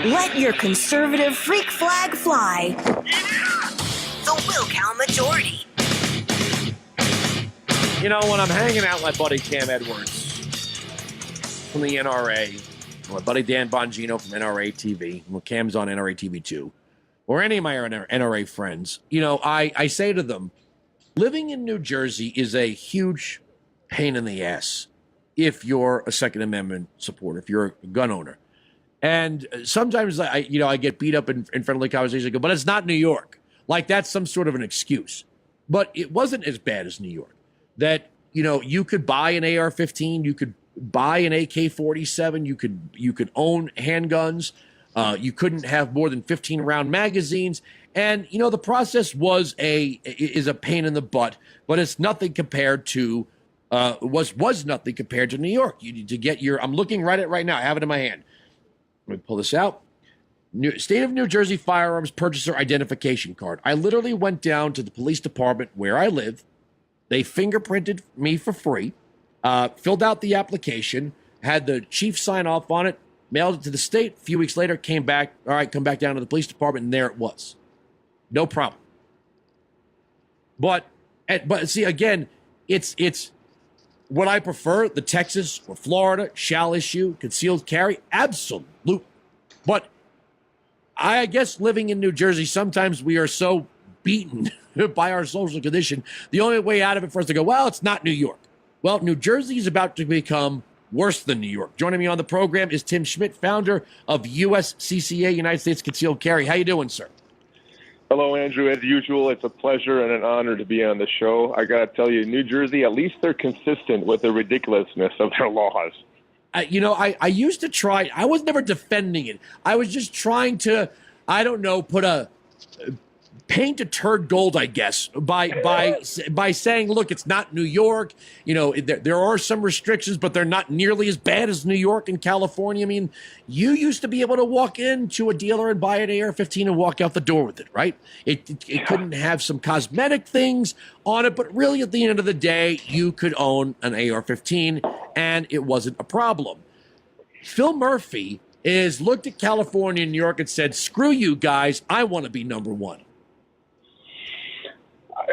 Let your conservative freak flag fly. The Wilkow majority. You know, when I'm hanging out with my buddy Cam Edwards from the NRA, my buddy Dan Bongino from NRA TV, well, Cam's on NRA TV too, or any of my NRA friends, you know, I say to them, living in New Jersey is a huge pain in the ass if you're a Second Amendment supporter, if you're a gun owner. And sometimes I get beat up in friendly conversations. I go, but it's not New York. Like that's some sort of an excuse. But it wasn't as bad as New York. That, you know, you could buy an AR-15, you could buy an AK-47, you could own handguns, you couldn't have more than 15-round magazines, and you know the process is a pain in the butt, but it's nothing compared to was nothing compared to New York. You need to get I'm looking right now, I have it in my hand. Let me pull this out. State of New Jersey firearms purchaser identification card. I literally went down to the police department where I live. They fingerprinted me for free, filled out the application, had the chief sign off on it, mailed it to the state. A few weeks later, came back. All right, come back down to the police department, and there it was. No problem. But see, again, it's what I prefer, the Texas or Florida shall issue concealed carry, absolute. But I guess living in New Jersey, sometimes we are so beaten by our social condition. The only way out of it for us to go, well, it's not New York. Well, New Jersey is about to become worse than New York. Joining me on the program is Tim Schmidt, founder of USCCA, United States Concealed Carry. How you doing, sir? Hello, Andrew. As usual, it's a pleasure and an honor to be on the show. I got to tell you, New Jersey, at least they're consistent with the ridiculousness of their laws. I used to try. I was never defending it. I was just trying to, I don't know, paint a turd gold, I guess, by saying, look, it's not New York. You know, there are some restrictions, but they're not nearly as bad as New York and California. I mean, you used to be able to walk into a dealer and buy an AR-15 and walk out the door with it, right? It couldn't have some cosmetic things on it, but really at the end of the day, you could own an AR-15 and it wasn't a problem. Phil Murphy is looked at California and New York and said, screw you guys, I want to be number one.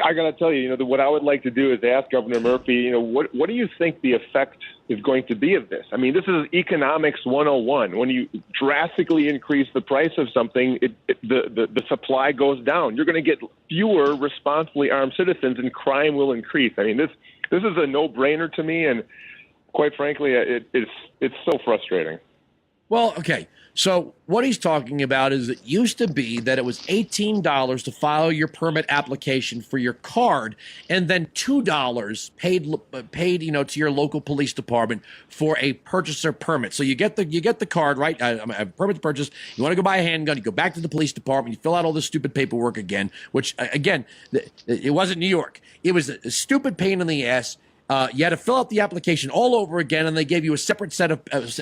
I got to tell you, what I would like to do is ask Governor Murphy, what do you think the effect is going to be of this? I mean, this is economics 101. When you drastically increase the price of something, the supply goes down. You're going to get fewer responsibly armed citizens, and crime will increase. I mean, this is a no-brainer to me, and quite frankly, it's so frustrating. Well, okay. So what he's talking about is it used to be that it was $18 to file your permit application for your card, and then $2 paid to your local police department for a purchaser permit. So you get the card, right? I have a permit to purchase. You want to go buy a handgun, you go back to the police department, you fill out all this stupid paperwork again, which again, it wasn't New York. It was a stupid pain in the ass. You had to fill out the application all over again, and they gave you a separate set of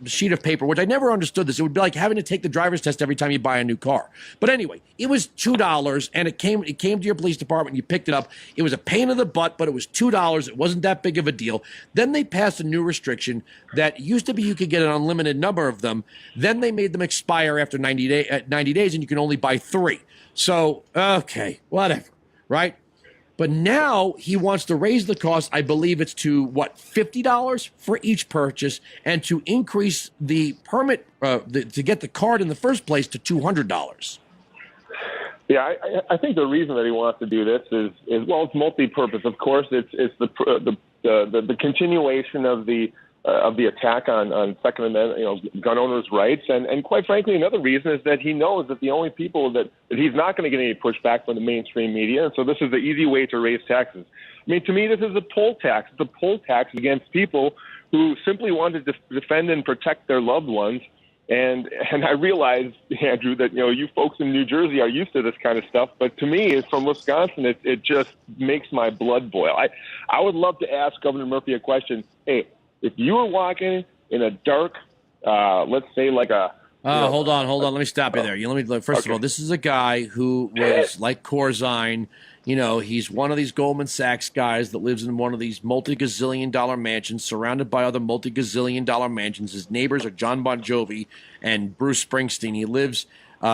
sheet of paper, which I never understood this. It would be like having to take the driver's test every time you buy a new car. But anyway, it was $2, and it came to your police department, and you picked it up. It was a pain in the butt, but it was $2. It wasn't that big of a deal. Then they passed a new restriction that used to be you could get an unlimited number of them. Then they made them expire after 90 days, and you can only buy 3. So, okay, whatever, right? But now he wants to raise the cost. I believe it's to, $50 for each purchase, and to increase the permit to get the card in the first place to $200. Yeah, I think the reason that he wants to do this is it's multi-purpose. Of course, it's the continuation of the attack on Second Amendment, gun owners' rights, and quite frankly, another reason is that he knows that the only people that he's not going to get any pushback from the mainstream media, and so this is the easy way to raise taxes. I mean, to me, this is a poll tax. It's a poll tax against people who simply want to defend and protect their loved ones. And I realize, Andrew, that you folks in New Jersey are used to this kind of stuff, but to me, from Wisconsin, it just makes my blood boil. I would love to ask Governor Murphy a question. Hey, if you were walking in a dark, let's say like a... Hold on. Let me stop you there. First of all, this is a guy who was like Corzine, He's one of these Goldman Sachs guys that lives in one of these multi-gazillion-dollar mansions surrounded by other multi-gazillion-dollar mansions. His neighbors are John Bon Jovi and Bruce Springsteen. He lives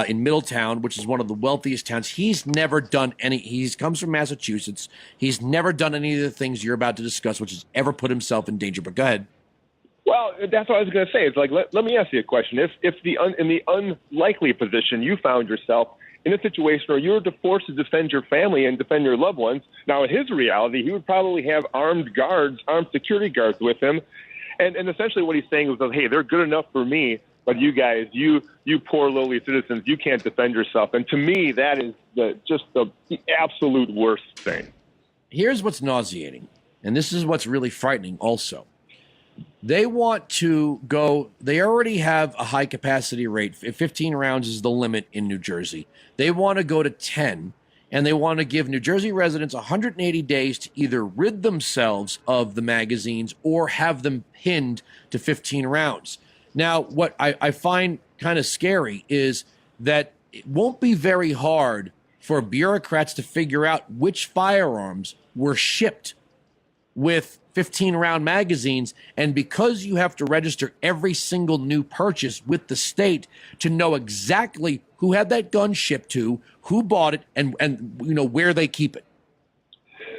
in Middletown, which is one of the wealthiest towns. He's never done any. He comes from Massachusetts. He's never done any of the things you're about to discuss, which has ever put himself in danger. But go ahead. Well, that's what I was going to say. It's like, let me ask you a question. If in the unlikely position you found yourself in a situation where you were forced to defend your family and defend your loved ones, now in his reality, he would probably have armed security guards with him. And essentially what he's saying is, hey, they're good enough for me, but you guys, you poor lowly citizens, you can't defend yourself. And to me, that is just the absolute worst thing. Here's what's nauseating, and this is what's really frightening also. They want to go, they already have a high capacity rate. 15 rounds is the limit in New Jersey. They want to go to 10, and they want to give New Jersey residents 180 days to either rid themselves of the magazines or have them pinned to 15 rounds. Now, what I find kind of scary is that it won't be very hard for bureaucrats to figure out which firearms were shipped with 15-round magazines, and because you have to register every single new purchase with the state to know exactly who had that gun shipped to, who bought it, and where they keep it.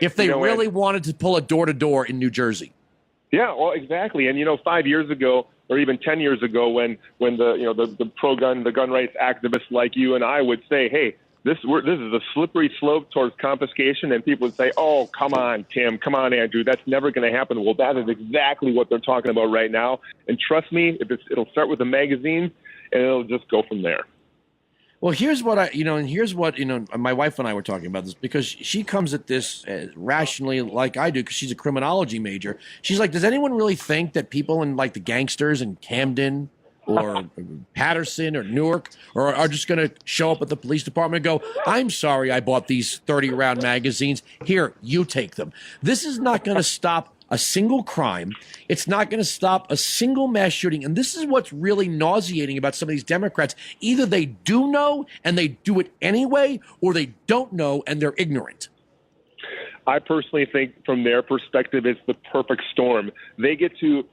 If they really wanted to pull a door-to-door in New Jersey. Yeah, well, exactly. And 5 years ago, or even 10 years ago, when the pro-gun, the gun rights activists like you and I would say, hey, this is a slippery slope towards confiscation, and people would say, oh, come on, Tim, come on, Andrew, that's never going to happen. Well, that is exactly what they're talking about right now. And trust me, it'll start with the magazine, and it'll just go from there. Well, here's what my wife and I were talking about this, because she comes at this rationally like I do, because she's a criminology major. She's like, does anyone really think that people in like the gangsters in Camden or Patterson or Newark or are just going to show up at the police department and go, I'm sorry I bought these 30-round magazines. Here, you take them. This is not going to stop a single crime. It's not going to stop a single mass shooting. And this is what's really nauseating about some of these Democrats. Either they do know and they do it anyway, or they don't know and they're ignorant. I personally think from their perspective, it's the perfect storm. They get to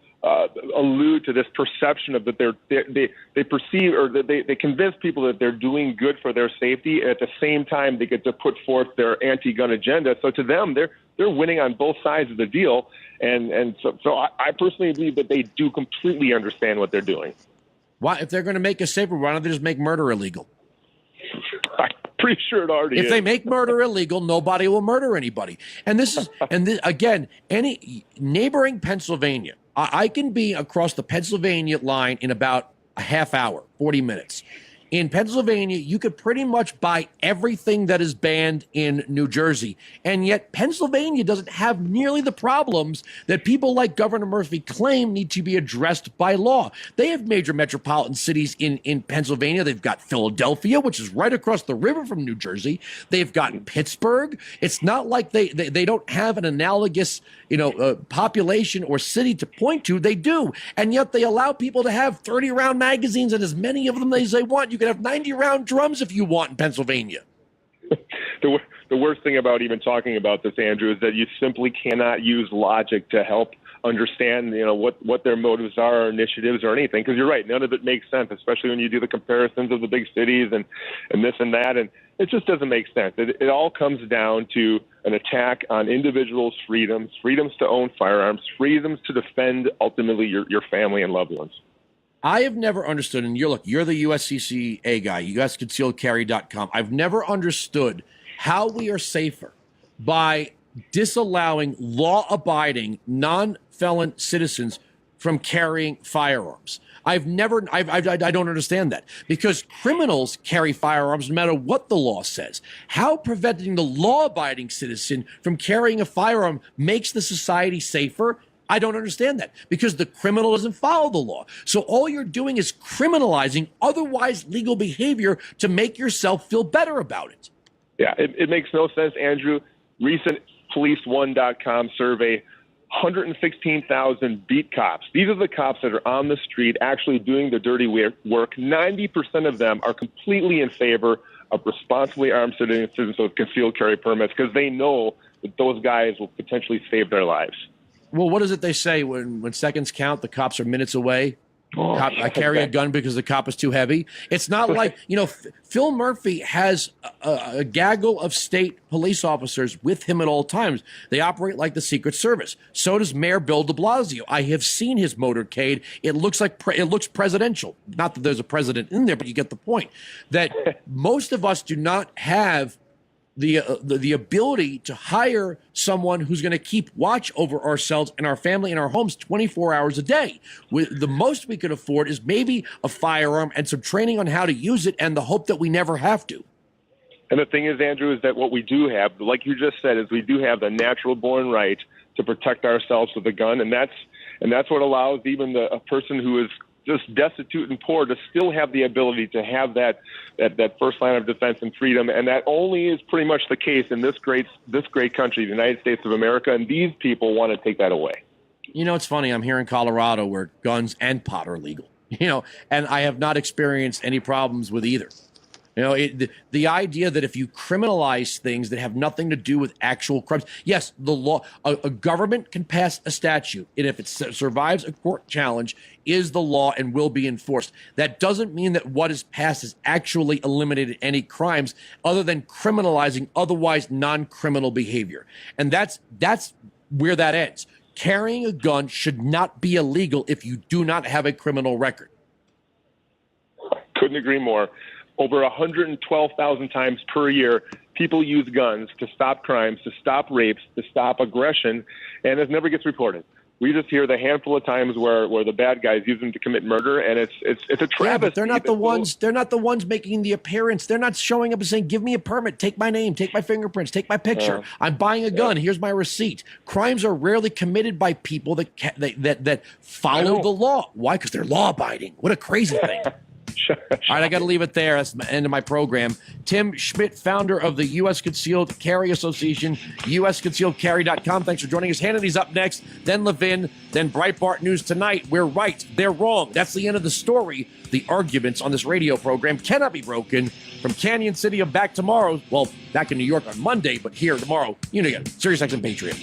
allude to this perception of that they perceive, or that they convince people that they're doing good for their safety, and at the same time they get to put forth their anti-gun agenda. So to them, they're winning on both sides of the deal, and so I personally believe that they do completely understand what they're doing. Why, if they're going to make us safer, why don't they just make murder illegal? I'm pretty sure it already is. If they make murder illegal, nobody will murder anybody. And again, any neighboring Pennsylvania, I can be across the Pennsylvania line in about a half hour, 40 minutes. In Pennsylvania, you could pretty much buy everything that is banned in New Jersey. And yet Pennsylvania doesn't have nearly the problems that people like Governor Murphy claim need to be addressed by law. They have major metropolitan cities in Pennsylvania. They've got Philadelphia, which is right across the river from New Jersey. They've got Pittsburgh. It's not like they don't have an analogous population or city to point to. They do. And yet they allow people to have 30-round magazines and as many of them as they want. You can have 90-round drums if you want in Pennsylvania. The worst thing about even talking about this, Andrew, is that you simply cannot use logic to help understand, what their motives are or initiatives or anything. Because you're right, none of it makes sense, especially when you do the comparisons of the big cities and this and that. And it just doesn't make sense. It all comes down to an attack on individuals' freedoms to own firearms, freedoms to defend ultimately your family and loved ones. I have never understood, and you're the USCCA guy, USConcealedCarry.com. I've never understood how we are safer by disallowing law-abiding, non-felon citizens from carrying firearms. I don't understand that, because criminals carry firearms no matter what the law says. How preventing the law-abiding citizen from carrying a firearm makes the society safer? I don't understand that, because the criminal doesn't follow the law. So all you're doing is criminalizing otherwise legal behavior to make yourself feel better about it. Yeah, it makes no sense, Andrew. Recent PoliceOne.com survey, 116,000 beat cops. These are the cops that are on the street actually doing the dirty work. 90% of them are completely in favor of responsibly armed citizens with concealed carry permits because they know that those guys will potentially save their lives. Well, what is it they say when seconds count, the cops are minutes away? I carry a gun because the cop is too heavy. It's not like, Phil Murphy has a gaggle of state police officers with him at all times. They operate like the Secret Service. So does Mayor Bill de Blasio. I have seen his motorcade. It looks presidential. Not that there's a president in there, but you get the point. That most of us do not have the ability to hire someone who's going to keep watch over ourselves and our family and our homes 24 hours a day. The most we could afford is maybe a firearm and some training on how to use it and the hope that we never have to. And the thing is, Andrew, is that what we do have, like you just said, is we do have the natural born right to protect ourselves with a gun. And that's what allows even a person who is just destitute and poor to still have the ability to have that first line of defense and freedom. And that only is pretty much the case in this great country, the United States of America. And these people want to take that away. It's funny. I'm here in Colorado where guns and pot are legal, and I have not experienced any problems with either. The idea that if you criminalize things that have nothing to do with actual crimes, yes, the law, a government can pass a statute, and if it survives a court challenge, is the law and will be enforced. That doesn't mean that what is passed has actually eliminated any crimes other than criminalizing otherwise non-criminal behavior. And that's where that ends. Carrying a gun should not be illegal if you do not have a criminal record. Couldn't agree more. Over 112,000 times per year, people use guns to stop crimes, to stop rapes, to stop aggression, and it never gets reported. We just hear the handful of times where the bad guys use them to commit murder, and it's a travesty. Yeah, but they're not the ones. They're not the ones making the appearance. They're not showing up and saying, "Give me a permit, take my name, take my fingerprints, take my picture. I'm buying a gun. Here's my receipt." Crimes are rarely committed by people that follow the law. Why? Because they're law-abiding. What a crazy thing. All right, I got to leave it there. That's the end of my program. Tim Schmidt, founder of the U.S. Concealed Carry Association, usconcealedcarry.com. Thanks for joining us. Hannity's up next, then Levin, then Breitbart News Tonight. We're right, they're wrong. That's the end of the story. The arguments on this radio program cannot be broken. From Canyon City, I'm back tomorrow. Well, back in New York on Monday, but here tomorrow. Sirius XM Patriot.